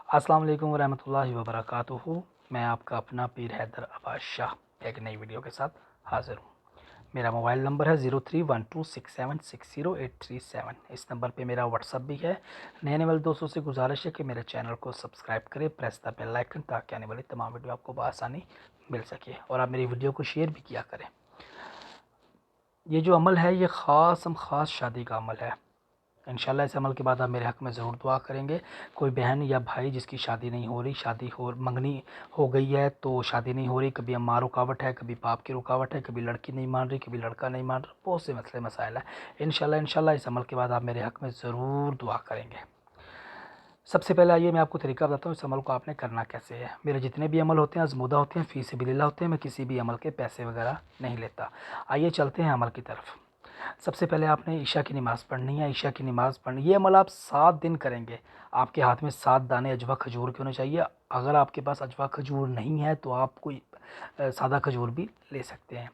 السلام علیکم ورحمۃ اللہ وبرکاتہ۔ میں آپ کا اپنا پیر حیدر عباس شاہ ایک نئی ویڈیو کے ساتھ حاضر ہوں۔ میرا موبائل نمبر ہے 0312676037۔ اس نمبر پہ میرا واٹس ایپ بھی ہے۔ نئے والے دوستوں سے گزارش ہے کہ میرے چینل کو سبسکرائب کریں، پریس دا بیل آئیکن، تاکہ آنے والی تمام ویڈیو آپ کو بآسانی مل سکے، اور آپ میری ویڈیو کو شیئر بھی کیا کریں۔ یہ جو عمل ہے یہ خاص شادی کا عمل ہے۔ انشاءاللہ اس عمل کے بعد آپ میرے حق میں ضرور دعا کریں گے۔ کوئی بہن یا بھائی جس کی شادی نہیں ہو رہی، منگنی ہو گئی ہے تو شادی نہیں ہو رہی، کبھی اماں رکاوٹ ہے، کبھی باپ کی رکاوٹ ہے، کبھی لڑکی نہیں مان رہی، کبھی لڑکا نہیں مان رہا، بہت سے مسئلے مسائل ہیں۔ انشاءاللہ اس عمل کے بعد آپ میرے حق میں ضرور دعا کریں گے۔ سب سے پہلے آئیے میں آپ کو طریقہ بتاتا ہوں اس عمل کو آپ نے کرنا کیسے ہے۔ میرے جتنے بھی عمل ہوتے ہیں آزمودہ ہوتے ہیں، فی سبیل اللہ ہوتے ہیں، میں کسی بھی عمل کے پیسے وغیرہ نہیں لیتا۔ آئیے چلتے ہیں عمل کی طرف۔ سب سے پہلے آپ نے عشاء کی نماز پڑھنی ہے۔ عشاء کی نماز پڑھنی، یہ عمل آپ 7 دن کریں گے۔ آپ کے ہاتھ میں 7 دانے اجوا کھجور کے ہونے چاہیے۔ اگر آپ کے پاس اجوا کھجور نہیں ہے تو آپ کوئی سادہ کھجور بھی لے سکتے ہیں۔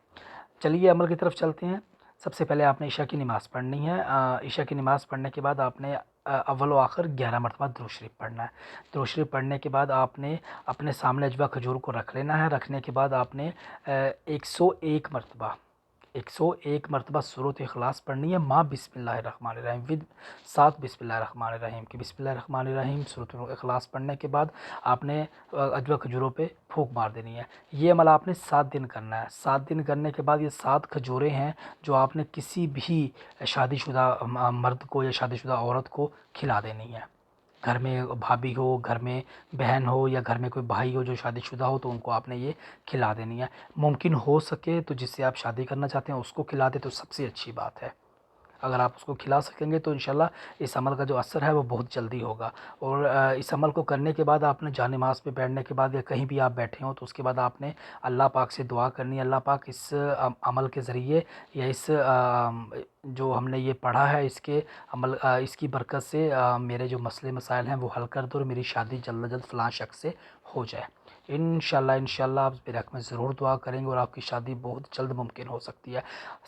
چلیے عمل کی طرف چلتے ہیں۔ سب سے پہلے آپ نے عشاء کی نماز پڑھنی ہے۔ عشاء کی نماز پڑھنے کے بعد آپ نے اول و آخر 11 مرتبہ درود شریف پڑھنا ہے۔ درود شریف پڑھنے کے بعد آپ نے اپنے سامنے اجوا کھجور کو رکھ لینا ہے۔ رکھنے کے بعد آپ نے 101 مرتبہ سورۃ اخلاص پڑھنی ہے، ماں بسم اللہ الرحمن الرحیم، ساتھ بسم اللہ الرحمن الرحیم کی۔ بسم اللہ الرحمن الرحیم سورۃ اخلاص پڑھنے کے بعد آپ نے اجوا کھجوروں پہ پھونک مار دینی ہے۔ یہ عمل آپ نے 7 دن کرنا ہے۔ 7 دن کرنے کے بعد یہ 7 کھجوریں ہیں جو آپ نے کسی بھی شادی شدہ مرد کو یا شادی شدہ عورت کو کھلا دینی ہے۔ گھر میں بھابھی ہو، گھر میں بہن ہو، یا گھر میں کوئی بھائی ہو جو شادی شدہ ہو، تو ان کو آپ نے یہ کھلا دینی ہے۔ ممکن ہو سکے تو جس سے آپ شادی کرنا چاہتے ہیں اس کو کھلا دیں تو سب سے اچھی بات ہے۔ اگر آپ اس کو کھلا سکیں گے تو انشاءاللہ اس عمل کا جو اثر ہے وہ بہت جلدی ہوگا۔ اور اس عمل کو کرنے کے بعد آپ نے جا نماز پہ بیٹھنے کے بعد یا کہیں بھی آپ بیٹھے ہوں تو اس کے بعد آپ نے اللہ پاک سے دعا کرنی ہے، اللہ پاک اس عمل کے ذریعے یا اس جو ہم نے یہ پڑھا ہے اس کی برکت سے میرے جو مسئلے مسائل ہیں وہ حل کر دو اور میری شادی جلد از جلد فلاں شخص سے ہو جائے۔ انشاءاللہ آپ میرے حق میں ضرور دعا کریں گے اور آپ کی شادی بہت جلد ممکن ہو سکتی ہے۔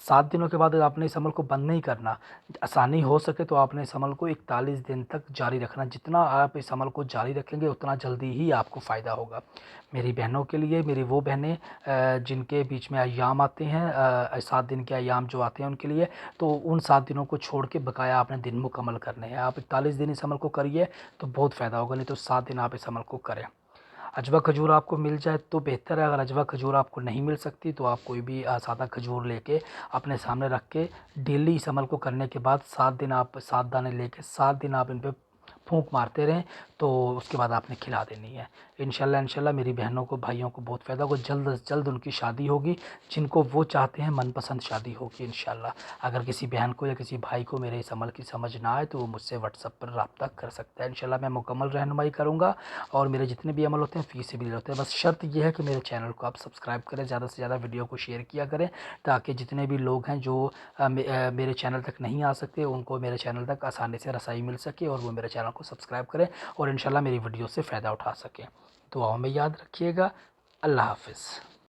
7 دنوں کے بعد آپ نے اس عمل کو بند نہیں کرنا۔ آسانی ہو سکے تو آپ نے اس عمل کو 41 دن تک جاری رکھنا۔ جتنا آپ اس عمل کو جاری رکھیں گے اتنا جلدی ہی آپ کو فائدہ ہوگا۔ میری بہنوں کے لیے، میری وہ بہنیں جن کے بیچ میں ایام آتے ہیں، 7 دن کے ایام جو آتے ہیں ان کے لیے، تو ان 7 دنوں کو چھوڑ کے بقایا آپ نے دن مکمل کرنے ہیں۔ آپ 41 دن اس عمل کو کریے تو بہت فائدہ ہوگا، نہیں تو 7 دن آپ اس عمل کو کریں۔ اجوا کھجور آپ کو مل جائے تو بہتر ہے۔ اگر اجوا کھجور آپ کو نہیں مل سکتی تو آپ کوئی بھی سادہ کھجور لے کے اپنے سامنے رکھ کے ڈیلی اس عمل کو کرنے کے بعد 7 دن آپ 7 دانے لے کے 7 دن آپ ان پہ پھونک مارتے رہیں، تو اس کے بعد آپ نے کھلا دینی ہے۔ انشاءاللہ میری بہنوں کو، بھائیوں کو بہت فائدہ ہوگا۔ جلد از جلد ان کی شادی ہوگی جن کو وہ چاہتے ہیں، من پسند شادی ہوگی انشاءاللہ۔ اگر کسی بہن کو یا کسی بھائی کو میرے اس عمل کی سمجھ نہ آئے تو وہ مجھ سے واٹس ایپ پر رابطہ کر سکتا ہے۔ انشاءاللہ میں مکمل رہنمائی کروں گا، اور میرے جتنے بھی عمل ہوتے ہیں فی سبیل ہوتے ہیں۔ بس شرط یہ ہے کہ میرے چینل کو آپ سبسکرائب کریں، زیادہ سے زیادہ ویڈیو کو شیئر کیا کریں، تاکہ جتنے بھی لوگ ہیں جو میرے چینل تک نہیں آ سکتے ان کو میرے چینل تک آسانی سے رسائی مل سکے اور وہ میرے چینل کو سبسکرائب کریں اور انشاءاللہ میری ویڈیو سے فائدہ اٹھا سکیں۔ دعاؤں میں یاد رکھیے گا۔ اللہ حافظ۔